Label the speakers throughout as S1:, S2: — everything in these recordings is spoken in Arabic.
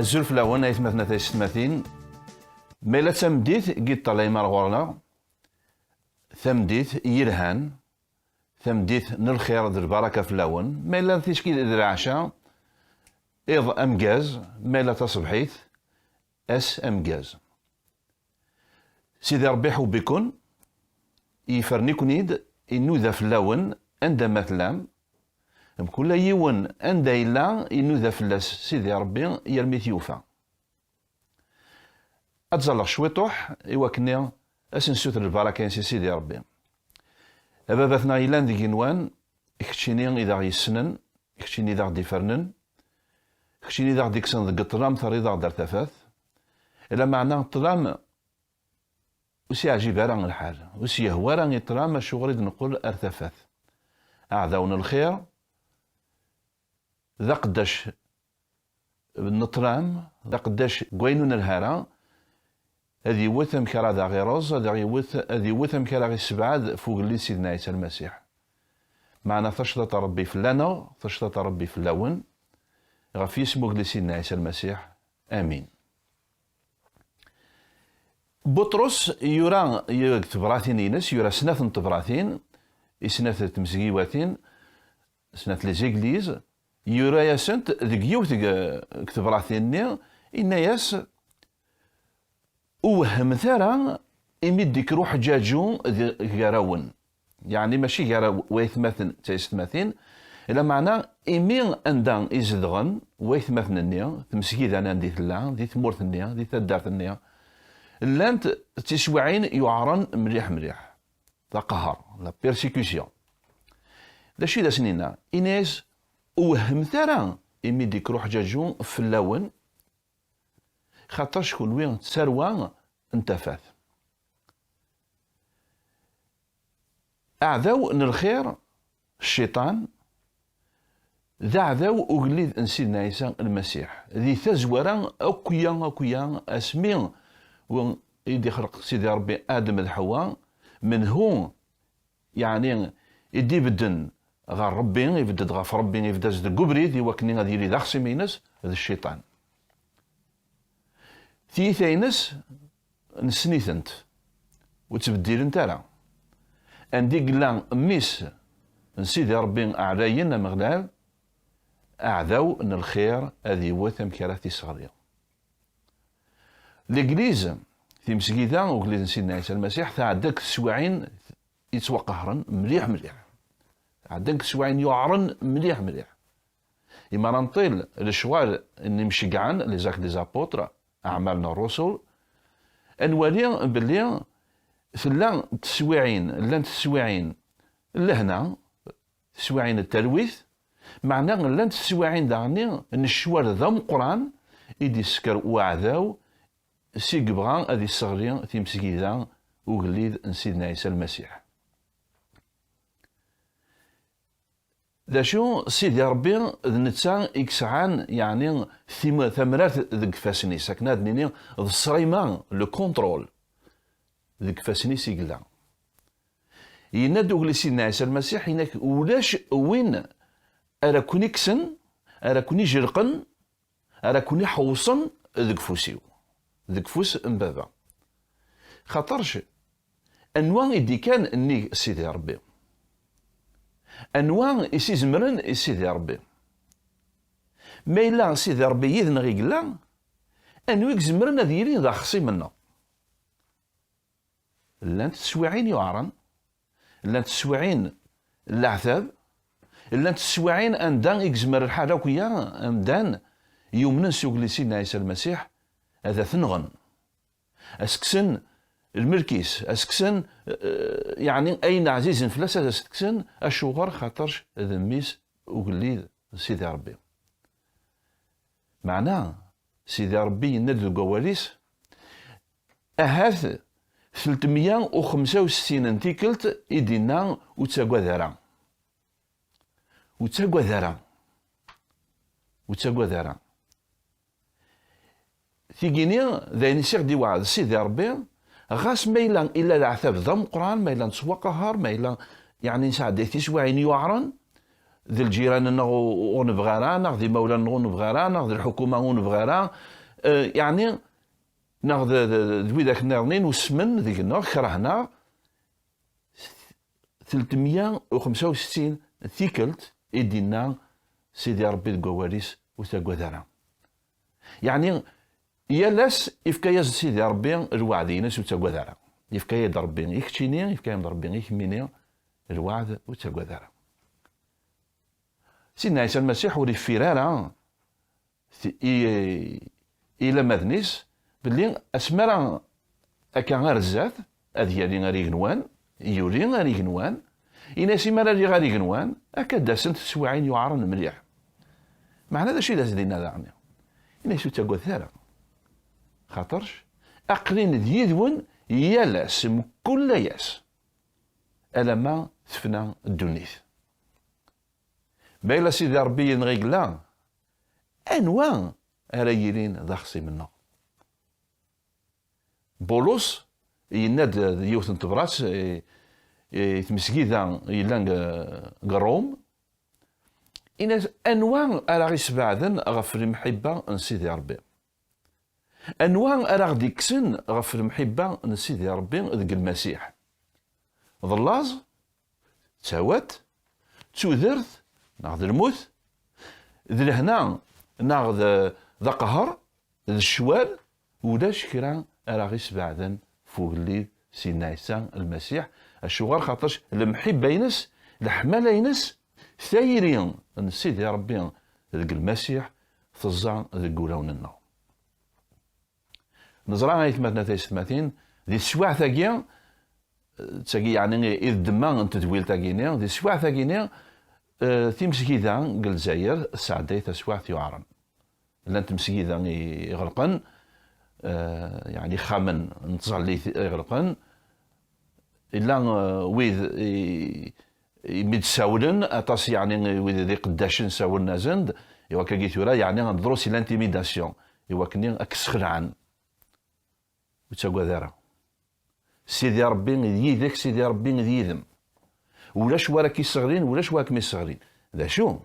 S1: الزلف لاون ايث مثنا تيستماثين ميلا تمديت قيت طلعي مرغورنا ثمديت يرهان ثمديت نالخير ذي البركة في اللون ميلا تيشكيل ذي العشاء إض أمجاز ميلا تصبحيت أس أمجاز سيدي ربي حبكن يفرنيكنيد إنو ذا في اللون عند مثلام كل يون عند إلا إنو ذا فلاس سيدي ربي يرميت يوفا أتزلق شويطوح إوا كني أسنسوتر البركة سيدي ربي أبابثنا إلان ذي جنوان إكتشيني إذا يسنن إكتشيني إذا غدي فرنن إكتشيني إذا غدي كسن ذي الطلام ثريضا دار تفاث إلا معنى الطلام وسي عجيب راه الحال وسي هو راه الطلام شغل نقول ارتفاث أعداون الخير ذا قداش النطرام ذا قداش قوينون الهرا هذه وثم كرا ذا غيروز هذه وثم كرا غي السبعاد فوق اللي سيدنا عيسى المسيح معنا تشطط ربي في لنا تشطط ربي في اللون غفي اسمه اللي سيدنا عيسى المسيح آمين. بطرس يرى تبراثين ينس يرى سنة تبراثين سنة تمسكيواتين سنة ليزيغليز يرى ياسنت ذيك يوث تبراثين إن ياس وهم ثرى إمدك روح جاجو غراون يعني ماشي غرا ويثمثن تيستمثين إلا معنى إمي أندان إزدغن ويثمثن النيا تمسكي أنا دي ثلا دي ثمورث النيا دي تدارت النيا لانت تسوعين يعرن مليح لا قهر لا بيرسيكوسيون دا شي دا سنينا إناس وهم ثرى إمي ديك روح جاجو في اللون خاطر شكون وين تسروى انتفاث أعذو الخير الشيطان ذا عذو أقليد سيدنا عيسى المسيح ذي تزورا أكويا أسمين وين يدي خلق سيدي ربي آدم الحواء من هو يعني يدي بدن غير ربي يبدد غاف ربي يبدا زد قبري ذي وكني غادي يريد أخسي مينس هذا الشيطان ثيثينس نسنيثنت وتبديل نتالا عندي قلان ميس نسيدي ربي أعلاين مغلال أعذو أن الخير هذه وثم كراتي صغيرة الإنجليز في مسكيتا وقليز سيدنا عيسى المسيح تعدك السواعين يتوقهرن مليح عندك السواعين يعرن مليح إما نطيل الشوال اللي مشجعان لي زاك دي زابوتر أعمالنا الرسل أنوالي باللي فلا تسويعين لهنا تسويعين التلويث معناه لان تسويعين داغني ان الشوال ذا مقران يدي سكر وعذاو سي قبغان هذه الصغرين تيمسكيدا وقليد سيدنا عيسى المسيح دا شو سيدي ربي نتا إكسعان يعني ثمرات ذك فاسني ساكنات نيني الصريمان لو كونترول ذك فاسني سيقلا ينادو سيدنا عيسى المسيح هناك ولاش وين أراكوني كسن أراكوني جرقن أراكوني حوصن ذك فوسيو ذك فوس مبابا خاطرش أنواع يدي كان اني سيدي ربي أنواع يسي زمرن سيدي ربي ما إلا سيدي ربي يذن غيقلا أنواع زمرن هذا يري ذا خصي منا لان تسويعين يعرن لان تسويعين العذاب لان تسويعين أندان يكزمر الحالة وكيا أندان يومن سوق سيدنا عيسى المسيح هذا ثنغن أسكسن المركيس أسكسن يعني أين عزيز فلاس أسكسن الشغر خاطرش ذميس وقليد سيدي ربي معناه سيدي ربي يند قواليس أهاث 365 انتيكلت إدينا وتساقوا ذرا تيجيني ذاين سيغ دي وعد سيدي ربي غاس ميلا إلا العذاب ذا مقران ميلا نسوا قهر ميلا يعني نساعد تسوى عين يعرن ذي الجيران ونبغى راه ذي مولانا ونبغى راه ذي الحكومة ونبغى راه يعني ناخذ ذوي ذاك الناظرين وسمن ذيك النار كرهنا 365 ثيكلت يدينا سيدي ربي الكواليس وتاكوذارا. يعني يا لاس يفكايا سيدي ربي الوعد ينس وتاكوذارا، يفكايا ربي يكتشيني، يفكايا ربي يكميني الوعد وتاكوذارا. سيدنا عيسى المسيح وري فيرارا إلى مذنيس باللي اسمرا اكا غير الزات اديالي غير يغنوان يولي غير يغنوان يناسي مالا لي غير يغنوان اكا داسنت سواعين يعرن مليح. معنى هذا الشيء داز دينا داعني يناسي تاكوذ ثارا خاطرش اقلين ديدون يالاس كل ياس الا ما ثفنا الدنيث. بايلا سيدي ربي نغيقلا انواع رايلين ضخصي منه. بولس يناد يوث تبراس تمسكيدا يلان قروم إن أنواع أراغي سبعدن غف المحبة نسيدي ربي، أنواع أراغ ديكسن غف المحبة نسيدي ربي ذك المسيح. ظلاز تساوات تسودرت ناخذ الموت ذي الهنا ناخذ ذا قهر ذي الشوال ولاش كرا أراغي سبعدن فوق اللي سيدنا عيسى المسيح الشغار خاطرش المحبة ينس الحمالة ينس ثايرين نسيدي ربي ذك المسيح تزع ذك ولاون النار. نزرع غاية مثلا تيستماتين ذي السواع ثاقيا تاقي يعني إذ دما تدويل ثاقيني ذي السواع ثاقيني تيمسكيدا قل زاير السعدي تسواع ثيوعرن لان تمسكيدا يغرقن يعني خامن نتصلي يغرقن إلا ويذ متساولن أطاس يعني ويذ ذي قداشن ساولنا زند إوا كاكيثورا يعني غندروسي لانتيميداسيون إوا كني أكسخلعن وتاكوا ذارا سيدي ربي يديك سيدي ربي يديدم ولاش وراك يصغرين ولاش وراك ميصغرين ذا شو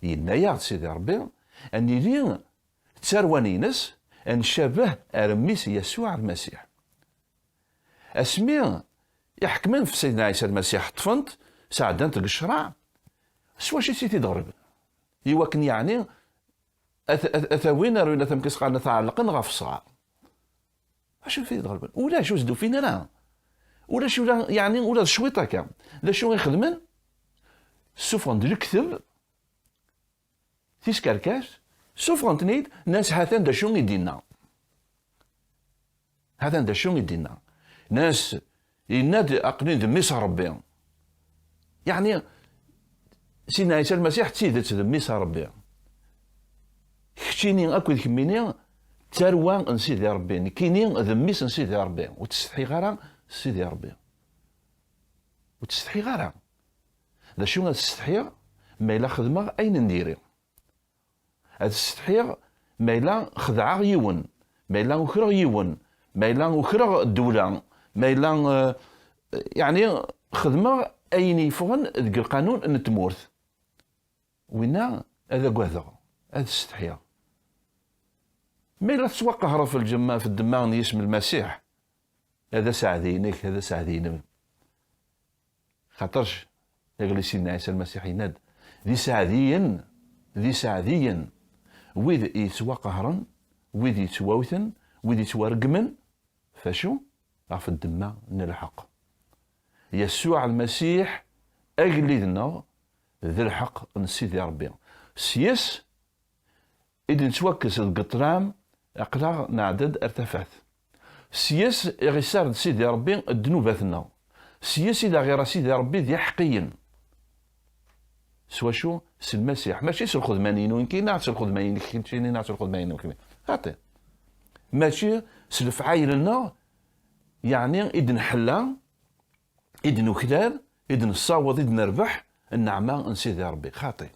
S1: ينايا سيدي ربي أني لي تسروانينس أن شبه أرميس يسوع المسيح أسمي يحكمن في سيدنا عيسى المسيح طفنت ساعدان تلقى الشرع سوا شي سيتي ضرب يوكن يعني أثاوين روينا تمكس قالنا تعلقن غاف الصغار اشو في ضرب ولا شو زدو فينا لا ولا شو يعني ولا شويطه كام لا شو يخدمن سوفون الكتب تيسكركاش سوفون تنيد ناس هاتان دا شو يدينا هذا دا شو يدينا ناس يناد أقنين دميس ربي يعني سيدنا عيسى المسيح تسيدت دميس ربي كتيني أكو كميني تروى نسيدي ربي كيني دميس نسيدي ربي وتستحي غارة سيدي ربي وتستحي غارة ذا شو تستحي ما إلا خدمة أين نديري هاد تستحي ما إلا خدعة يون ما إلا أخرى يون ما إلا أخرى الدولة ما إلا يعني خدمة أين يفغن ذك القانون أن تمورث وينا هذا كواذا هذا استحيا ما إلا تسوقهر في الجماع في الدماغ يسم المسيح هذا ساعدينك هذا ساعدينك خاطرش يقول سيدنا عيسى المسيح يناد ذي سعديا ويذ يتوقهرن ويذ يتواوثن ويذ يتورقمن فشو غاف الدماغ نلحق يسوع المسيح أجلدنا ذي الحق نسيدي ربي سياس إذا نتوكس القطرام أقلا نعدد ارتفعت سياس غيسار سيدي ربي الذنوباتنا سياس إذا غير سيدي ربي ذي حقيا سوا شو سي المسيح ماشي سي الخدمانين وين كاين نعس الخدمانين كاين نعس الخدمانين وكاين خاطي ماشي سي الفعايلنا يعني إذن حلا إذن وكلال إذن الصاوض إذن نربح النعمة نسيدي ربي خاطي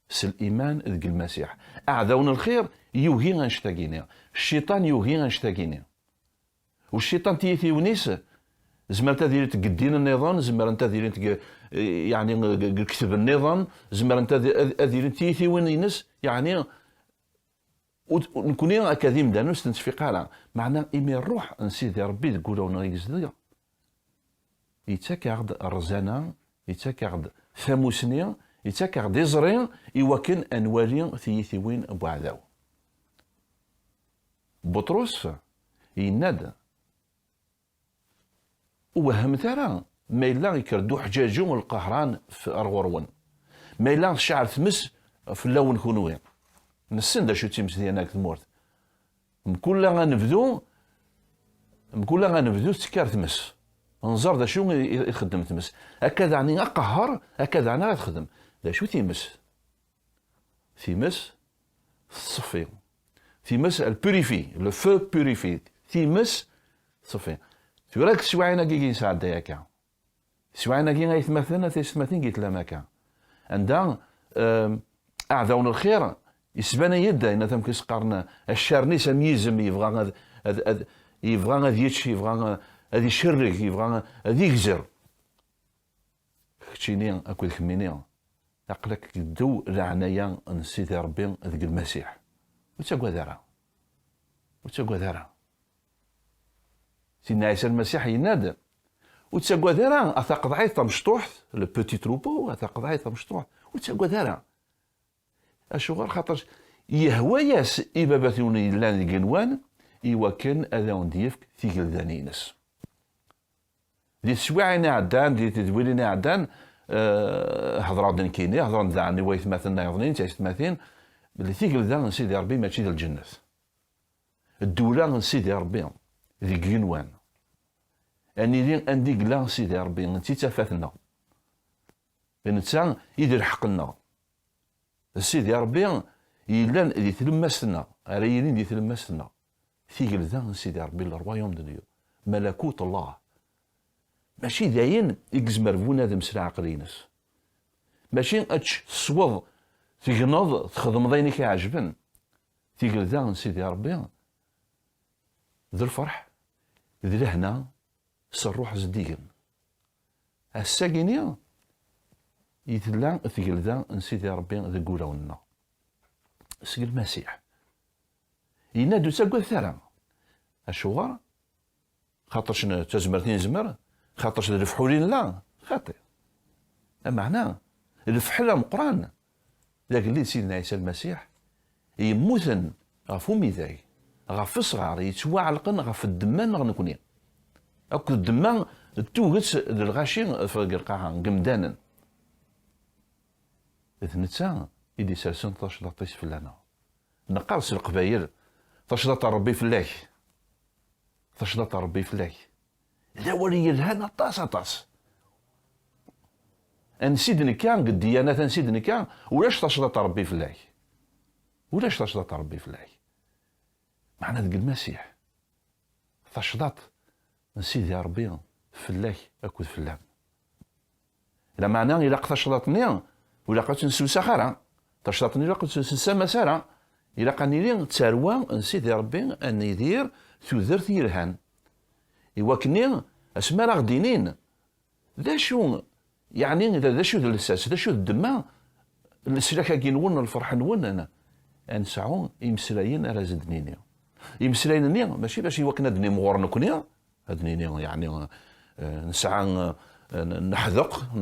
S1: سي الإيمان ذك المسيح أعداون الخير يوهي غنشتاقيني الشيطان يوهي غنشتاقيني والشيطان تيثي ونيس زمر انت ديري تقدين النظام، زمر انت ديري يعني كتب النظام، زمر انت ديري تيثي وين ينس يعني ونكوني اكاديم دانوس تنسفيق على معنى إمي الروح نسيدي ربي تقول ونا يزدي يتاكعد الرزانة، يتاكعد ثاموسني، يتاكعد إزرين يوكن أنوالي ثيثيوين أبو عذاو. بطرس ينادى وهم ترى ما إلا يكردو حجاجو القهران في أرغورون، ما إلا شعر ثمس في اللون كونوين نسن دا شو تيمس ديالنا المورد مكل غنبدو تكار تمس نزار دا شو يخدم تمس هكذا يعني اقهر هكذا يعني غتخدم دا شو تيمس تصفي تيمس البوريفي لو فو بوريفي تيمس تصفي تراك سواعنا كي يساعد هكا سواعنا كي غيتمثلنا تيستمثلين قلت لها هكا عندها اعذون الخير يسبان يدا إن ثم كيسقرنا الشارني سميزم يبغى غادي يتشي يبغى غادي يشرك يبغى غادي يكزر كتشيني اكو خميني عقلك دو العناية نسيت ربي ذيك المسيح وتقوى ذرا سيدنا عيسى المسيح ينادى وتقوى ذرا اثاق ضعيف مشطوح لو بوتي تروبو اثاق ضعيف مشطوح وتقوى ذرا اشغل خاطر يهوى ياس إباباتوني لان القنوان إوا كان أذاون ديفك ثيقل ذانينس دي سواعينا عدان دي تدويلنا عدان هضرا دن كيني هضرا دعني ويث مثلنا يظنين تايست مثين اللي ثيقل ذا نسيدي ربي ماشي ديال الجنة الدولة نسيدي ربي ذي قنوان أني لين أندي قلا نسيدي ربي نتي تفاتنا نتا يدير حقنا سيدي ربي يلان دي تلمسنا رايلين دي تلمسنا ثيقل ذا سيدي ربي الروايوم دو ملكوت الله ماشي داين يكزمر بنادم سرع عقلينس ماشي اتش صوض تغنض تخدم ضينك يعجبن ثيقل ذا سيدي ربي ذو الفرح ذي لهنا سروح زديقن الساقينيا يتلا ثقل ذا نسيدي ربي ذا قولونا سقل المسيح ينادو تاقوى ثرى اشوار خاطرش تزمرتين زمر خاطرش الفحولين لا خاطر معناه الفحل مقران ذاك اللي سيدنا عيسى المسيح يموتن غفو ميذاي غف صغار يتواعلقن غف الدمان غنكوني اكو الدمان توغت الغاشي في القاعه قمدانا إذ نتا إدي سالسون تشلاطيس فلانا نقارس القبايل تشلاط ربي فلاك تشلاط ربي فلاك ذا ولي الهنا طاس نسيدني كان قد ديانات نسيدني كان ولاش تشلاط ربي فلاك ولاش تشلاط ربي فلاك معنى ذاك المسيح تشلاط نسيدي ربي فلاك أكود فلان لا معناه إلا تشلاطني ولا قد نسو سخرة تشطني ولا قد نسو مسارة إلا قاني لي تساروا نسيدي ربي أن يدير تذر يرهان إواكني أسماء راه غدينين ذا شو يعني ذا شو الأساس ذا شو الدماء السلاكا كينون الفرح نون أنا نسعو يمسلاين على زدنيني يمسلاين ماشي باش يوكنا دني مغور نكوني هدنيني يعني نسعى نحذق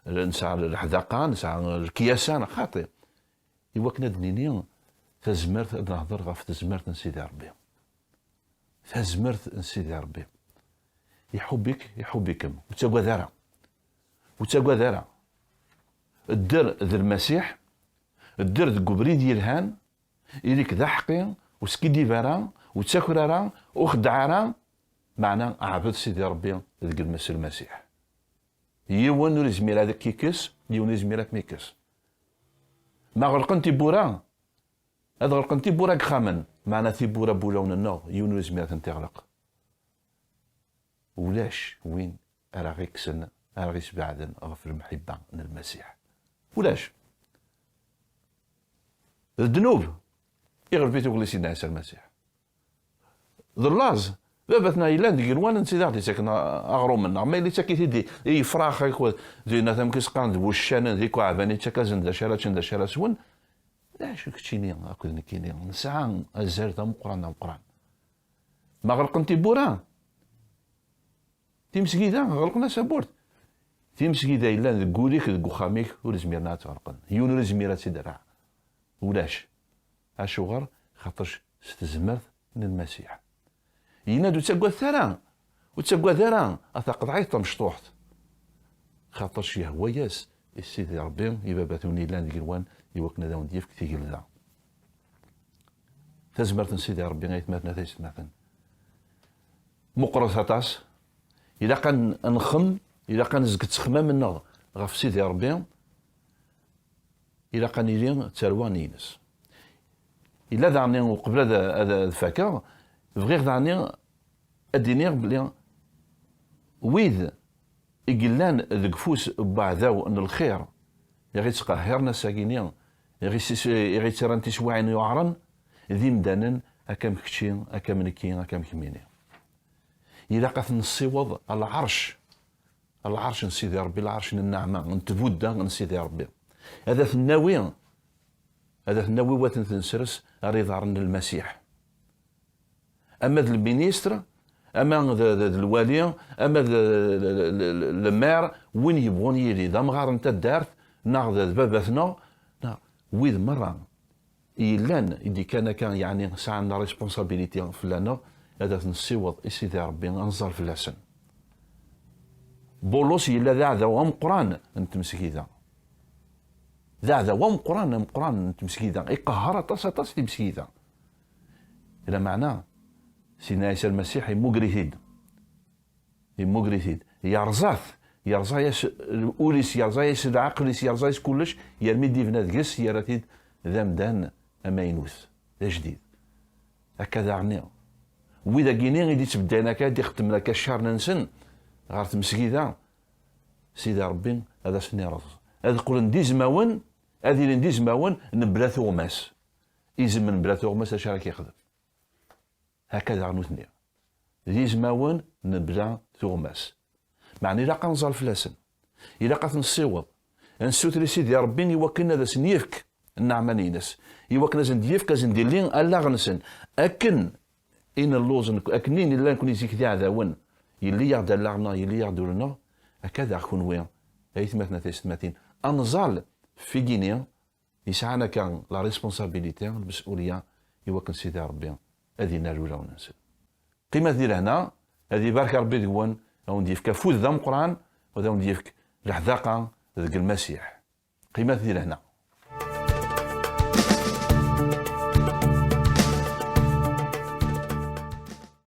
S1: نسعى الحذاقه نسعى الكياسان خاطئ يوكنا دنيني تزمرت نهضر غف تزمرت نسيدي ربي تزمرت نسيدي ربي يحبكم وتقوى ذرا الدر ذا المسيح الدر ذا قبري ديالهان إليك ذا حقي وسكيدي فارا وتسكرارا وخدعارا معنى عبد سيدي ربي ذا المسيح يوان نور زمير هذاك كيكس يوان زميرك ميكس ما غرقنتي بورا هذا غرقنتي بورا خامن معنى تي بورا بولون النور يوان زمير تنتغلق ولاش وين أراغيكسن أراغيس بعدن غفر المحبة من المسيح ولاش الذنوب يغرب بيتو قولي سيدنا عيسى المسيح ذلاز باباتنا إلا ندير الوان سيدي غادي ساكن أغرو منا ما اللي تاكي تيدي فراخ هيك زينا ثم كيسقان بوشان ذيك عباني تاكا زند شارع تشند شارع سون لا شو كتشيني هاكا نكيني نسعى الزهر تاع مقران ما غلقنتي بوران تيمسكيدا غلقنا سابورت تيمسكيدا إلا نقوليك ذك وخاميك ولزميرنا تغرقن يون لزميرات تدرع ولاش أشوغر خاطرش ستزمرت من المسيح ينادو تسقوا الثرى وتسقوا ثرى أتقطعي مشطوحت خاطرش يهوى ياس السيد ربي يباباتوني لان ديروان يوكنا داون ديفك تيجل ذا تزمرت سيدي ربي غيتماتنا تيسمعتن مقرص هطاس إلا كان نخم إلا كان زكت تخمام منا غف سيدي ربي إلا كان يلين تروان ينس إلا دعني وقبل هذا الفاكر بغير دعني أدينير بلي ويد إقلان ذك فوس بعذاو أن الخير يغي تقهرنا ساكينين يغي ترانتي سواعين يعرن ذي مدانا أكام كتشين أكام نكين أكام كميني إلا قاث نصيوض العرش نسيدي ربي العرش النعمة نتبودا نسيدي ربي هذا الناوي واتن تنسرس رضا المسيح أما ذا المينيستر أما ذا الوالي أما ذا المير وين يبغون يلي ذا مغار نتا دارت ناخذ باباتنا ويد مرة إيلان إدي كان يعني ساعنا ريسبونسابيليتي فلانا هذا نسيوض سيدي ربي أنزل في اللسن بولوس إلا ذا ومقران أنت مسكيدا ذا ومقران أنت مسكيدا إقهار طاس مسكيدا إلى معناه سيدنا عيسى المسيح يمغريثيد يرزا ياس الأوليس يرزا ياس العقليس يرزا ياس كلش يرمي ديفنا دقس يراتيد ذا مدان أما ينوث ذا جديد هكذا عني وإذا كيني غيدي تبدانا كادي يختم لك الشهر ننسن غير تمسكيدا سيدي ربي هذا سني رز هذا قول ندي زماون هذه اللي ندي زماون نبلا ثوماس إذا من بلا ثوماس اش راه كيخدم هكذا غنوثني ذي زماون نبلا ثوماس معني إلا قنزل فلاسن إلا قات نصيوض نسوتري سيدي ربي يوكلنا ذا سنيفك النعمة نينس يوكلنا زند يفك زند لين ألا غنسن أكن إن اللوزن أكنين إلا نكون يزيك ذا عذاون يلي يغدا لنا يلي يغدو لنا هكذا خون وين أيثمتنا تيستماتين أنزال في غينيا يسعانا كان لا ريسبونسابيليتي المسؤولية يوكل سيدي ربي هذه نالولا وننسى قيمة ديال هنا هذه بارك ربي ديوان هون ديفك فوز ذا مقران وذا ديفك الحذاقة ذاك المسيح قيمة ديال هنا